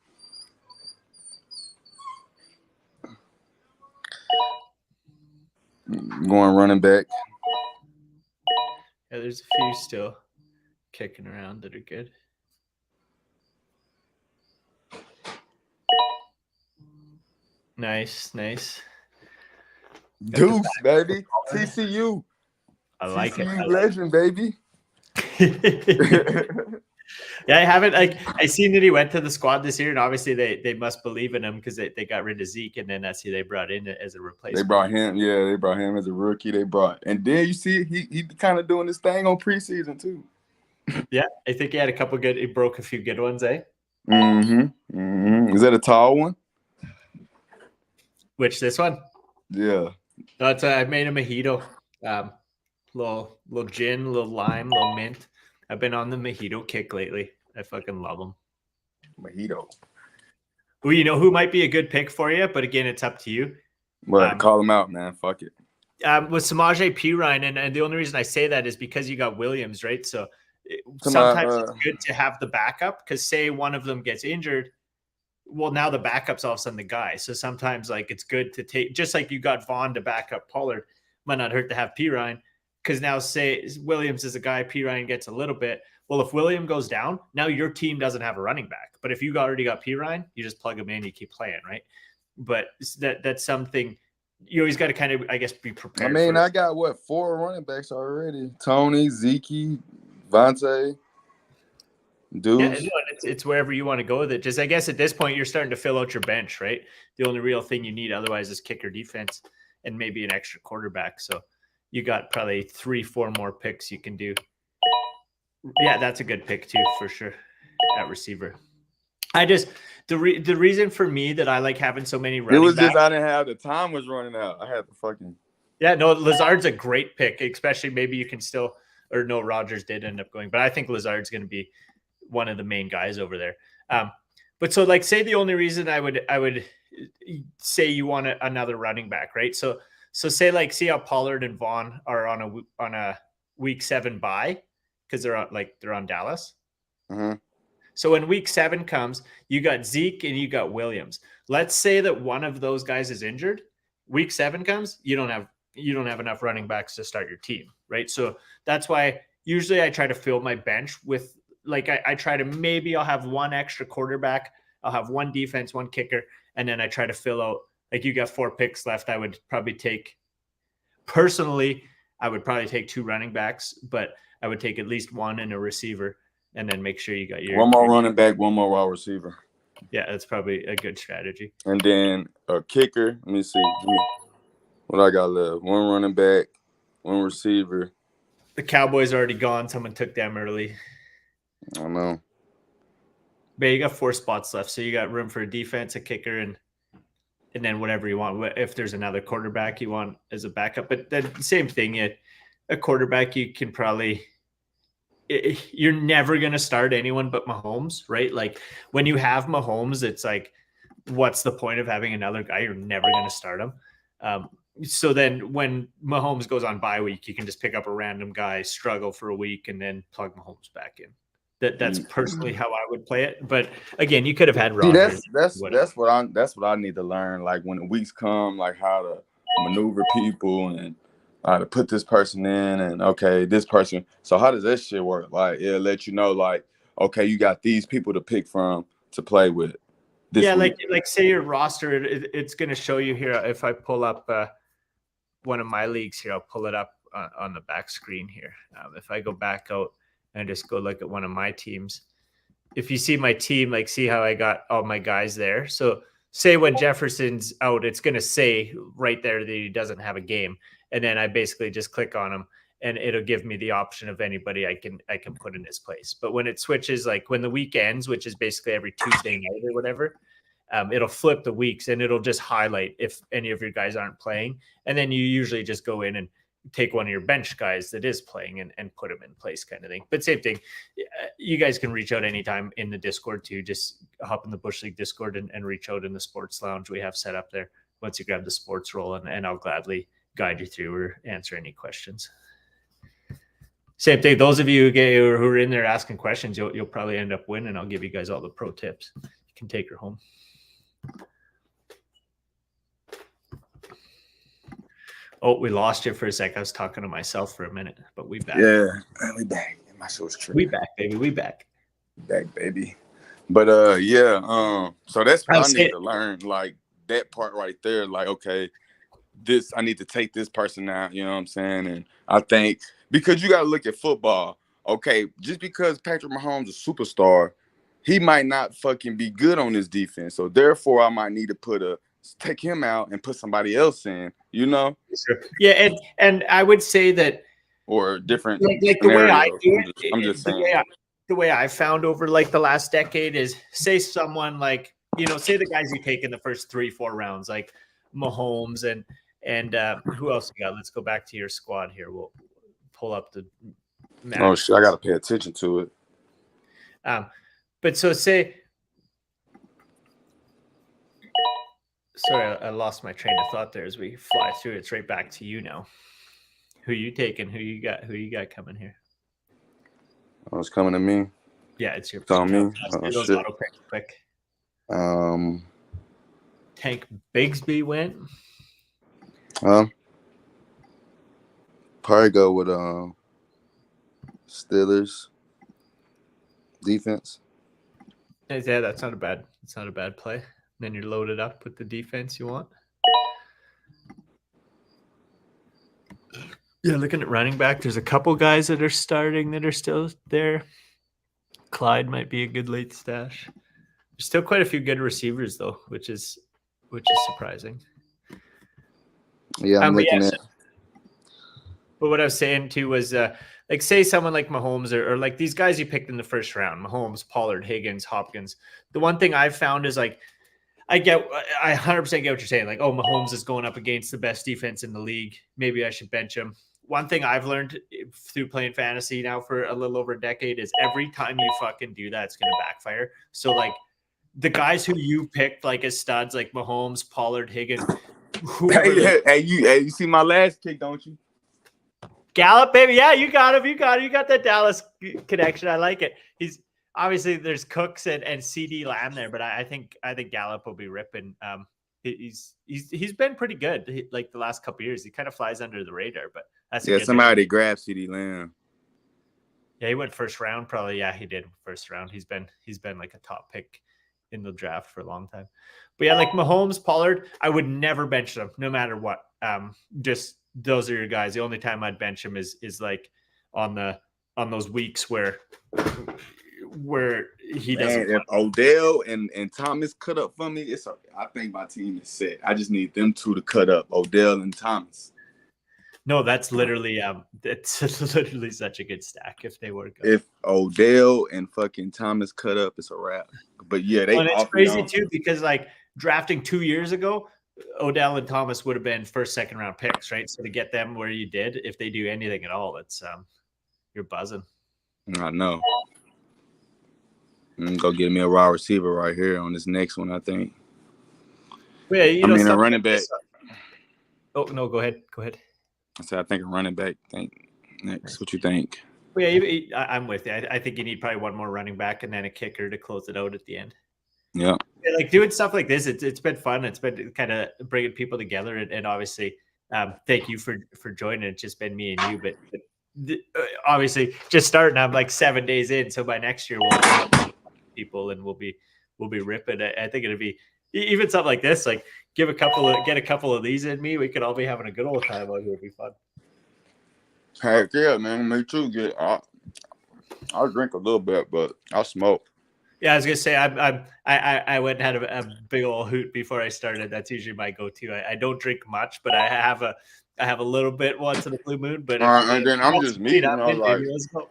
Going running back. Yeah, there's a few still kicking around that are good. Nice. Deuce, baby. TCU. I like TCU it. Legend, baby. Yeah, I haven't. I seen that he went to the squad this year, and obviously they must believe in him, because they got rid of Zeke, and then that's who they brought in as a replacement. They brought him as a rookie. And then you see he kind of doing this thing on preseason too. Yeah, I think he had a couple good. He broke a few good ones, eh? Mm-hmm. Is that a tall one? Which, this one? Yeah. That's I made a mojito. Little gin, little lime, little mint. I've been on the mojito kick lately. I fucking love them. Mojito. Well, you know who might be a good pick for you, but again, it's up to you. But call him out, man. Fuck it. With Samaje Perine, and the only reason I say that is because you got Williams, right? So sometimes it's good to have the backup, because say one of them gets injured, well, now the backup's all of a sudden the guy. So sometimes like it's good to take, just like you got Vaughn to back up Pollard, might not hurt to have Perine, because now say Williams is a guy, Perine gets a little bit. Well, if William goes down, now your team doesn't have a running back. But if you already got Perine, you just plug him in, you keep playing, right? But that's something you always got to kind of, I guess, be prepared. I mean, I got 4 running backs already: Tony, Zeke, Vontae. Dude, yeah, it's wherever you want to go with it. Just, I guess at this point, you're starting to fill out your bench, right? The only real thing you need otherwise is kicker, defense, and maybe an extra quarterback. So you got probably 3-4 more picks you can do. Yeah, that's a good pick too, for sure, at receiver. The reason for me that I like having so many running backs, I didn't have the time was running out. I had to fucking. Yeah, no, Lazard's a great pick, especially maybe you can still, or no, Rodgers did end up going, but I think Lazard's going to be one of the main guys over there. But so like, say the only reason I would say you want another running back, right? So say like, see how Pollard and Vaughn are on a week 7 bye, because they're on Dallas. Mm-hmm. So when week 7 comes, you got Zeke and you got Williams. Let's say that one of those guys is injured. Week 7 comes, you don't have enough running backs to start your team, right? So that's why usually I try to fill my bench with, like, I try to, maybe I'll have 1 extra quarterback, I'll have 1 defense, 1 kicker, and then I try to fill out, like, you got 4 picks left. I would probably take 2 running backs, but I would take at least 1 and a receiver, and then make sure you got your 1 more running back, 1 more wide receiver. Yeah, that's probably a good strategy. And then a kicker. Let me see what I got left. 1 running back, 1 receiver. The Cowboys are already gone. Someone took them early. I don't know. But you got 4 spots left, so you got room for a defense, a kicker, and then whatever you want. If there's another quarterback you want as a backup, but then same thing. A quarterback, you can probably. You're never going to start anyone but Mahomes, right? Like, when you have Mahomes, it's like, what's the point of having another guy? You're never going to start him. So then when Mahomes goes on bye week, you can just pick up a random guy, struggle for a week, and then plug Mahomes back in. That's personally how I would play it. But again, you could have had See, Rodgers. that's what I need to learn. Like when the weeks come, like how to maneuver people and how to put this person in, and okay, this person. So how does that shit work? Like it'll let you know, like, okay, you got these people to pick from to play with. Yeah, week. like say your roster, it's going to show you here. If I pull up one of my leagues here, I'll pull it up on the back screen here. If I go back out and just go look at one of my teams, if you see my team, like see how I got all my guys there. So say when Jefferson's out, it's going to say right there that he doesn't have a game. And then I basically just click on him and it'll give me the option of anybody I can put in his place. But when it switches, like when the week ends, which is basically every Tuesday night or whatever, it'll flip the weeks and it'll just highlight if any of your guys aren't playing. And then you usually just go in and take one of your bench guys that is playing and put him in place kind of thing. But same thing, you guys can reach out anytime in the Discord too. Just hop in the Bush League Discord and reach out in the sports lounge we have set up there once you grab the sports roll, and I'll gladly guide you through or answer any questions. Same thing. Those of you who are in there asking questions, you'll probably end up winning. I'll give you guys all the pro tips. You can take her home. Oh, we lost you for a sec. I was talking to myself for a minute, but we back. Yeah, we back. My show's true. We back, baby. We back. Back, baby. But yeah. So that's what I need to learn. Like that part right there. Like, okay, this I need to take this person out. You know what I'm saying? And I think because you got to look at football. Okay, just because Patrick Mahomes is a superstar, he might not fucking be good on his defense. So therefore, I might need to take him out and put somebody else in. You know? Sure. Yeah, and I would say that, or different. Like the way I do it, I'm just saying. The way I found over like the last decade is say someone like, say the guys you take in the first 3-4 rounds, like Mahomes and who else you got? Let's go back to your squad here. We'll pull up the map. Oh shit, I gotta pay attention to it. But so say, sorry, I lost my train of thought there as we fly through. It's right back to you now. Who you taking? Who you got coming here? Oh, it's coming to me. Yeah, it's your. It's on me. Oh, shit. Quick. Tank Bigsby went. Probably go with Steelers defense. Yeah, that's not a bad play. And then you're loaded up with the defense you want. Yeah, looking at running back, there's a couple guys that are starting that are still there. Clyde might be a good late stash. There's still quite a few good receivers though, which is surprising. Yeah, I'm looking at. But what I was saying too was, like, say someone like Mahomes or like these guys you picked in the first round, Mahomes, Pollard, Higgins, Hopkins. The one thing I've found is like, I 100% get what you're saying. Like, oh, Mahomes is going up against the best defense in the league. Maybe I should bench him. One thing I've learned through playing fantasy now for a little over a decade is every time you fucking do that, it's going to backfire. So like the guys who you picked like as studs, like Mahomes, Pollard, Higgins. Hey, you see my last kick, don't you? Gallup, baby. Yeah, you got him. You got that Dallas connection. I like it. He's obviously there's Cooks and CD Lamb there, but I think Gallup will be ripping. He's been pretty good like the last couple of years. He kind of flies under the radar, but that's somebody grabbed CD Lamb. Yeah, he went first round probably. Yeah, he did first round. He's been like a top pick in the draft for a long time. But yeah, like Mahomes, Pollard, I would never bench them no matter what. Just those are your guys. The only time I'd bench him is like on those weeks where he doesn't. If Odell and Thomas cut up for me, I think my team is set. I just need them two to cut up, Odell and Thomas. No, that's literally it's literally such a good stack if they work. If Odell and fucking Thomas cut up, it's a wrap. But yeah, it's crazy too because like drafting 2 years ago, Odell and Thomas would have been first, second round picks, right? So to get them where you did, if they do anything at all, it's you're buzzing. I know. Go get me a raw receiver right here on this next one, I think. Yeah, a running back. Oh no, go ahead. I said I think a running back. Think next. What you think? But yeah, I'm with you. I think you need probably one more running back and then a kicker to close it out at the end. Yeah. Like doing stuff like this, it's been fun. It's been kind of bringing people together, and obviously, thank you for joining. It's just been me and you, but obviously, just starting. I'm like 7 days in, so by next year we'll have people and we'll be ripping. I think it'll be even something like this. Like get a couple of these in me. We could all be having a good old time out here. It'd be fun. Heck yeah, man. Me too. I'll drink a little bit, but I'll smoke. Yeah, I was gonna say I went and had a big old hoot before I started. That's usually my go-to. I don't drink much, but I have a little bit once in a blue moon. But and then I'm just me, like let's go.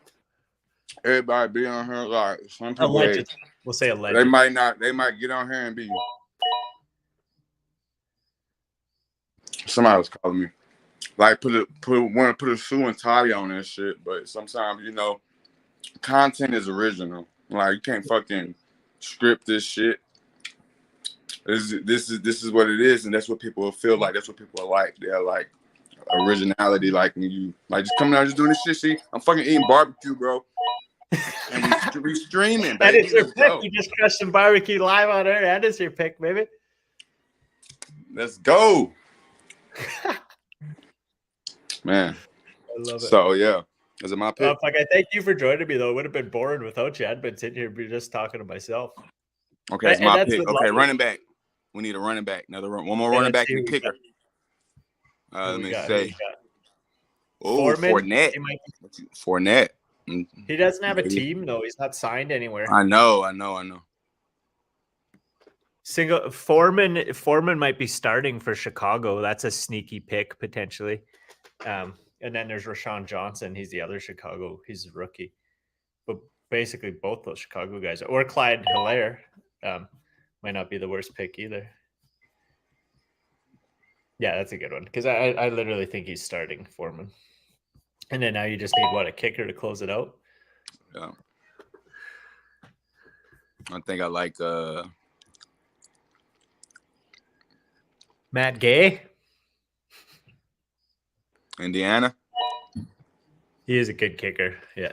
Everybody be on here, like some people. Alleged. We'll say alleged. They might not. They might get on here and be. Somebody was calling me, like want to put a shoe and tie on that shit. But sometimes content is original. Like you can't fucking script this shit. This is what it is, and that's what people feel like. That's what people are like. They're like originality. Like when you like just coming out just doing this shit. See, I'm fucking eating barbecue, bro. And we streaming, baby. That is your pick. You just crushed some barbecue live on air. That is your pick, baby. Let's go, man. I love it. So yeah. Is it my pick? Fuck, I thank you for joining me, though. It would have been boring without you. I'd been sitting here just talking to myself. Okay, it's my pick. Okay, running back. We need a running back. One more running back and a kicker. Let me say. Oh, Fournette. Fournette. He doesn't have a team, though. He's not signed anywhere. I know. Foreman might be starting for Chicago. That's a sneaky pick, potentially. And then there's Rashawn Johnson. He's the other Chicago. He's a rookie. But basically both those Chicago guys. Or Clyde Hilaire. Might not be the worst pick either. Yeah, that's a good one. Because I literally think he's starting Foreman. And then now you just need, a kicker to close it out? Yeah. I think I like Matt Gay. Indiana. He is a good kicker. Yeah.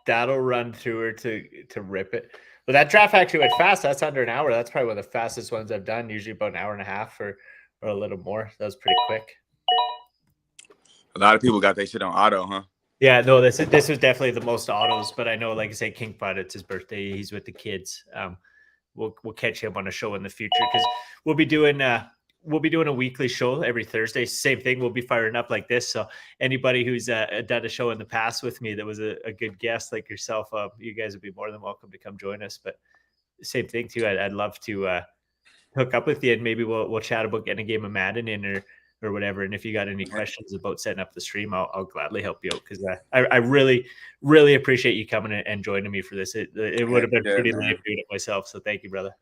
That'll run through her to rip it. But that draft actually went fast. That's under an hour. That's probably one of the fastest ones I've done. Usually about an hour and a half or a little more. That was pretty quick. A lot of people got their shit on auto, huh? Yeah, no, this was definitely the most autos. But I know, like I say, King Bud, it's his birthday. He's with the kids. We'll catch him on a show in the future because we'll be doing a weekly show every Thursday. Same thing. We'll be firing up like this. So anybody who's done a show in the past with me that was a good guest like yourself, you guys would be more than welcome to come join us. But same thing too. I'd love to hook up with you and maybe we'll chat about getting a game of Madden in or whatever. And if you got any questions about setting up the stream, I'll gladly help you out because I really, really appreciate you coming and joining me for this. It would have been pretty lame doing it myself. So thank you, brother.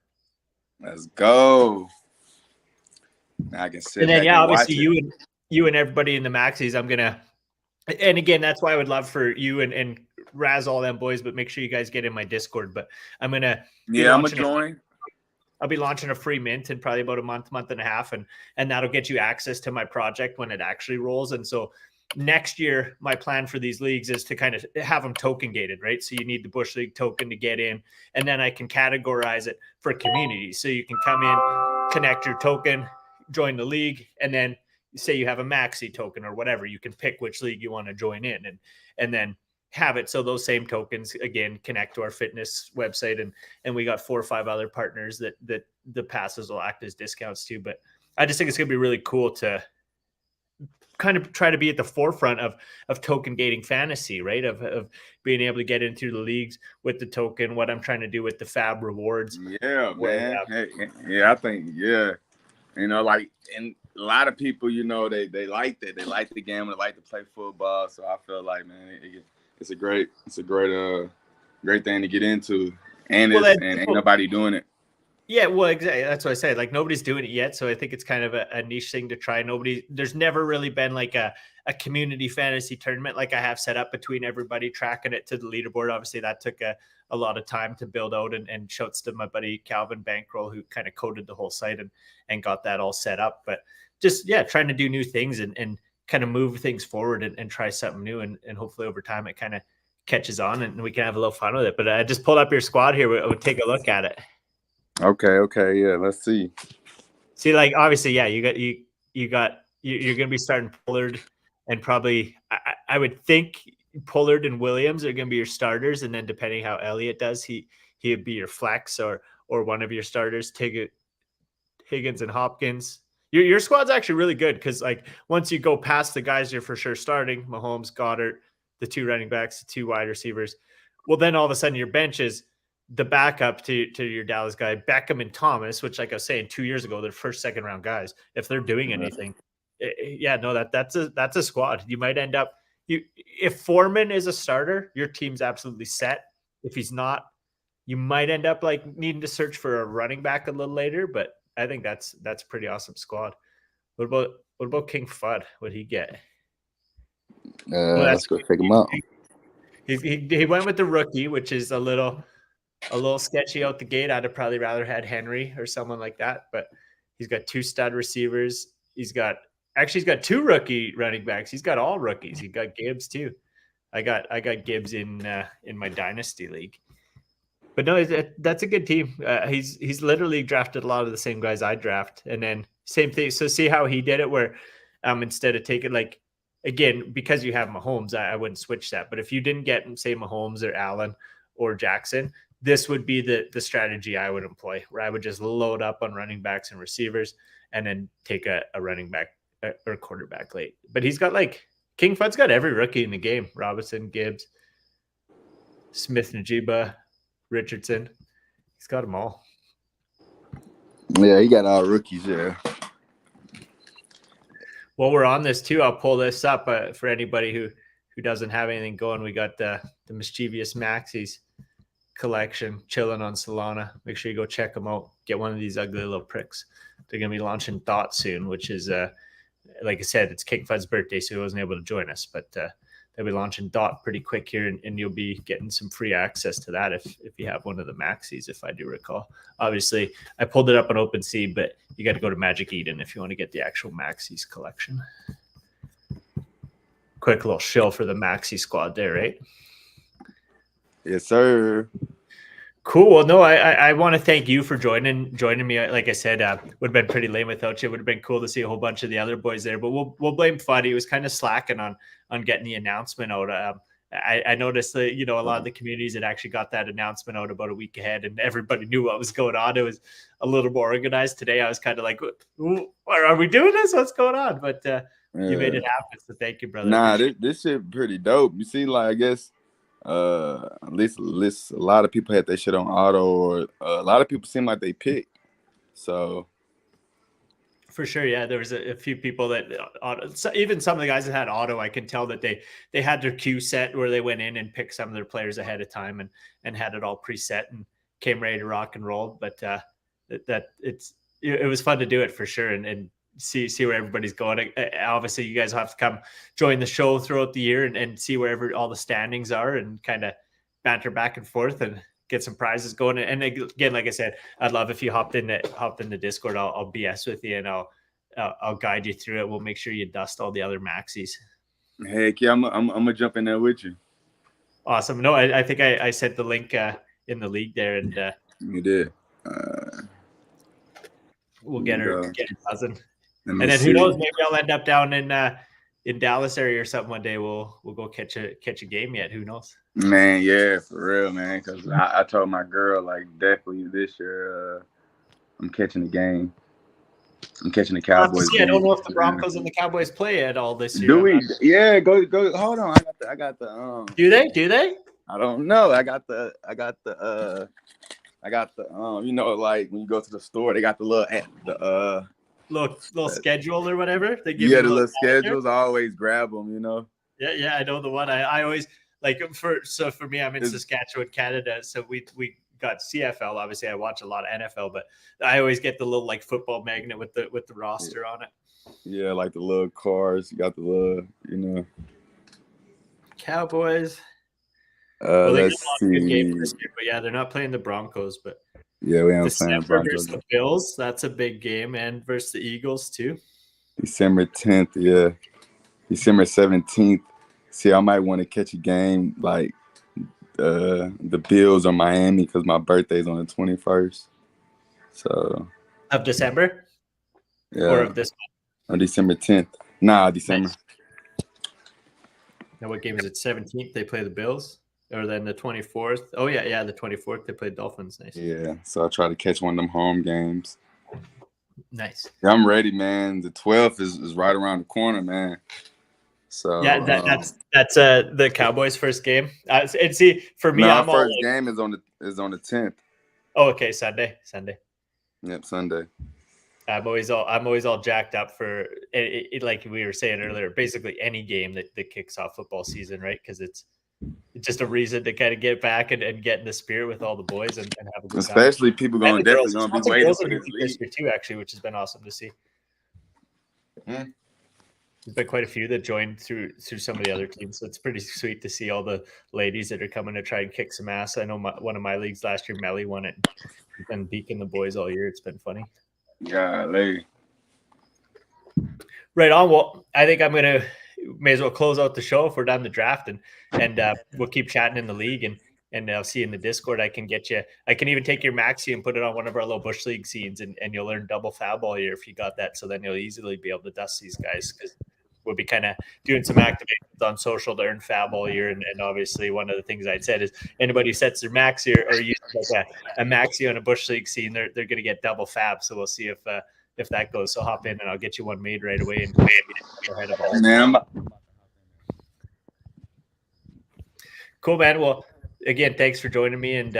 Let's go. I can sit. And then obviously you and everybody in the Maxis, I'm gonna. And again, that's why I would love for you and Raz all them boys, but make sure you guys get in my Discord. But I'm gonna. Yeah, I'm gonna join. I'll be launching a free mint in probably about a month and a half, and that'll get you access to my project when it actually rolls. And so next year, my plan for these leagues is to kind of have them token gated, right? So you need the Bushleague token to get in, and then I can categorize it for communities. So you can come in, connect your token, join the league, and then say you have a Maxi token or whatever, you can pick which league you want to join in and then have it. So those same tokens again connect to our fitness website and we got 4 or 5 other partners that the passes will act as discounts to. But I just think it's gonna be really cool to kind of try to be at the forefront of token gating fantasy, right? Of being able to get into the leagues with the token, what I'm trying to do with the fab rewards. Yeah, man. Yeah, I think, yeah. Like, and a lot of people, they like that. They like the game. They like to play football. So I feel like, man, it's a great thing to get into. And ain't nobody doing it. Yeah, well, exactly. That's what I say. Like nobody's doing it yet. So I think it's kind of a niche thing to try. There's never really been like a community fantasy tournament like I have set up between everybody tracking it to the leaderboard. Obviously that took a lot of time to build out and shouts to my buddy Calvin Bankroll who kind of coded the whole site and got that all set up. But just, yeah, trying to do new things and kind of move things forward and try something new, and hopefully over time it kind of catches on and we can have a little fun with it. But I just pulled up your squad here. We'll take a look at it. Okay, yeah, let's see. See, like obviously, yeah, you're gonna be starting Pollard, and probably I would think Pollard and Williams are gonna be your starters, and then depending how Elliott does, he'd be your flex or one of your starters. Higgins and Hopkins. Your squad's actually really good because like once you go past the guys you're for sure starting, Mahomes, Goddard, the 2 running backs, the 2 wide receivers, well then all of a sudden your bench is the backup to your Dallas guy, Beckham and Thomas, which like I was saying 2 years ago, they're first, second round guys. If they're doing anything, that's a squad. You might end up if Foreman is a starter, your team's absolutely set. If he's not, you might end up like needing to search for a running back a little later, but I think that's a pretty awesome squad. What about King Fudd? What'd he get? Let's go pick him up. He went with the rookie, which is a little sketchy out the gate. I'd have probably rather had Henry or someone like that, but he's got 2 stud receivers. He's got 2 rookie running backs. He's got all rookies. He got Gibbs too. I got Gibbs in my dynasty league. But no, that's a good team. He's literally drafted a lot of the same guys I draft, and then same thing. So see how he did it, where instead of taking like again because you have Mahomes, I wouldn't switch that. But if you didn't get say Mahomes or Allen or Jackson, this would be the strategy I would employ, where I would just load up on running backs and receivers, and then take a running back or quarterback late. But he's got like King Fudd's got every rookie in the game: Robinson, Gibbs, Smith, Najiba, Richardson. He's got them all. Yeah, he got all rookies. Yeah. Well, we're on this too. I'll pull this up for anybody who doesn't have anything going. We got the Mischievous Maxis collection chilling on Solana. Make sure you go check them out. Get one of these ugly little pricks. They're gonna be launching Thought soon, which is like I said, it's King Fudd's birthday, so he wasn't able to join us, but they'll be launching Dot pretty quick here, and you'll be getting some free access to that if you have one of the Maxis, if I do recall. Obviously, I pulled it up on OpenSea, but you got to go to Magic Eden if you want to get the actual Maxis collection. Quick little shill for the Maxi squad there, right? Yes, sir. Cool. Well, no, I want to thank you for joining me. Like I said, would have been pretty lame without you. It would have been cool to see a whole bunch of the other boys there, but we'll blame Fudd. He was kind of slacking on getting the announcement out. I noticed that, a lot of the communities had actually got that announcement out about a week ahead, and everybody knew what was going on. It was a little more organized. Today, I was kind of like, are we doing this? What's going on? But you made it happen. So thank you, brother. Nah, this shit pretty dope. You see, like, I guess, at least a lot of people had their shit on auto, or a lot of people seem like they picked. So for sure, yeah, there was a few people that even some of the guys that had auto, I can tell that they had their queue set where they went in and picked some of their players ahead of time and had it all preset and came ready to rock and roll. But it was fun to do it for sure, and see where everybody's going. Obviously, you guys will have to come join the show throughout the year and see wherever all the standings are and kind of banter back and forth and get some prizes going. And again, like I said, I'd love if you hopped in the Discord. I'll BS with you and I'll guide you through it. We'll make sure you dust all the other Maxis. Heck yeah, I'm gonna jump in there with you. Awesome. No, I think I sent the link in the league there, and you did. We'll get her buzzing. And then who knows? Maybe I'll end up down in Dallas area or something one day. We'll go catch a game yet. Who knows? Man, yeah, for real, man. Because I told my girl, like, definitely this year I'm catching the game. I'm catching the Cowboys. I don't know if the Broncos and the Cowboys play at all this year. Do we? Yeah, go. Hold on, I got the. Do they? I don't know. I got the. Like when you go to the store, they got the little schedule or whatever. They give the little schedules. I always grab them, Yeah, I know the one. I always like for me, I'm in Saskatchewan, Canada, so we got CFL. Obviously, I watch a lot of NFL, but I always get the little like football magnet with the roster on it. Yeah, like the little cars. You got the little, Cowboys. Let's see. Good game this year, but yeah, they're not playing the Broncos, but. Yeah, we haven't December playing Broncos. Versus the Bills, that's a big game, and versus the Eagles too. December 10th, yeah. December 17th. See, I might want to catch a game like the Bills or Miami because my birthday's on the 21st. So Of December? yeah, Or of this on December 10th. Nah, December. Nice. Now what game is it? 17th they play the Bills, or then the 24th? Oh yeah, the 24th they play Dolphins. Nice. Yeah, so I try to catch one of them home games. Nice. Yeah, I'm ready, man. The 12th is right around the corner, man. So Yeah, that's the Cowboys' first game. And see, for me, our I'm all first game is on the 10th. Oh, okay, Sunday. Yep, Sunday. I'm always all jacked up for it, like we were saying earlier. Basically, any game that kicks off football season, right? Because it's just a reason to kind of get back and get in the spirit with all the boys and have a good time. Especially people definitely gonna be waiting for this league too, actually, which has been awesome to see. Mm-hmm. There's been quite a few that joined through some of the other teams, so it's pretty sweet to see all the ladies that are coming to try and kick some ass. I know one of my leagues last year, Melly won it, and beaking the boys all year. It's been funny. Golly. Right on. Well, I think may as well close out the show if we're done the draft, and we'll keep chatting in the league, and I'll see you in the Discord. I can even take your Maxi and put it on one of our little Bush League scenes, and you'll learn double fab all year if you got that. So then you'll easily be able to dust these guys, because we'll be kind of doing some activations on social to earn fab all year. And obviously one of the things I'd said is anybody who sets their Maxi or uses like a Maxi on a Bush League scene, they're going to get double fab. So we'll see if that goes. So hop in and I'll get you one made right away. And ahead of all. Man, cool, man. Well, again, thanks for joining me. And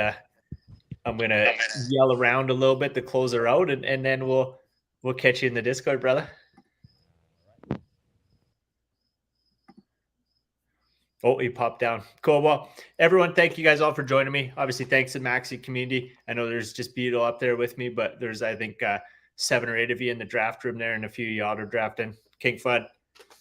I'm going to yell around a little bit to close her out. And then we'll catch you in the Discord, brother. Oh, he popped down. Cool. Well, everyone, thank you guys all for joining me. Obviously, thanks to Maxi community. I know there's just Beetle up there with me, but there's, I think, 7 or 8 of you in the draft room there, and a few of you auto drafting. King Fud,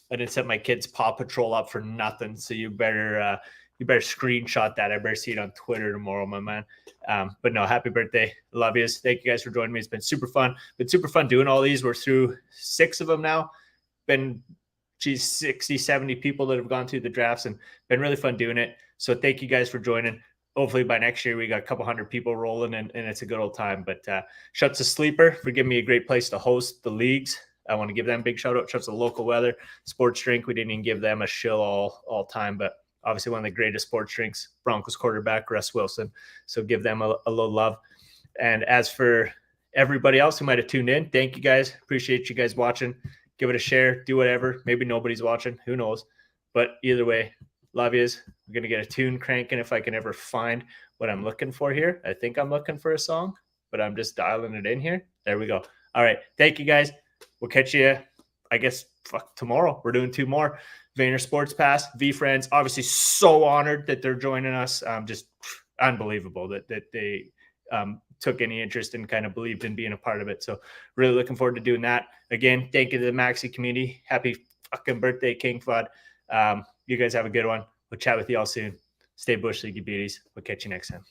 I didn't set my kids' Paw Patrol up for nothing, so you better screenshot that. I better see it on Twitter tomorrow, my man. But no, happy birthday. Love yous. Thank you guys for joining me. It's been super fun. Been super fun doing all these. We're through 6 of them now. Been 60, 70 people that have gone through the drafts, and been really fun doing it. So thank you guys for joining. Hopefully by next year we got a couple hundred people rolling, and it's a good old time. But shouts to Sleeper for giving me a great place to host the leagues. I want to give them a big shout out. Shouts to Local Weather, Sports Drink. We didn't even give them a shill all time, but obviously one of the greatest sports drinks, Broncos quarterback Russ Wilson. So give them a little love. And as for everybody else who might have tuned in, thank you guys. Appreciate you guys watching. Give it a share, do whatever. Maybe nobody's watching, who knows? But either way, love yous. We're going to get a tune cranking if I can ever find what I'm looking for here. I think I'm looking for a song, but I'm just dialing it in here. There we go. All right. Thank you guys. We'll catch you, I guess, tomorrow. We're doing 2 more. Vayner Sports Pass, V-Friends. Obviously so honored that they're joining us. Just unbelievable that they took any interest and kind of believed in being a part of it. So really looking forward to doing that. Again, thank you to the Maxi community. Happy fucking birthday, King Fud. You guys have a good one. We'll chat with you all soon. Stay Bush League, you beauties. We'll catch you next time.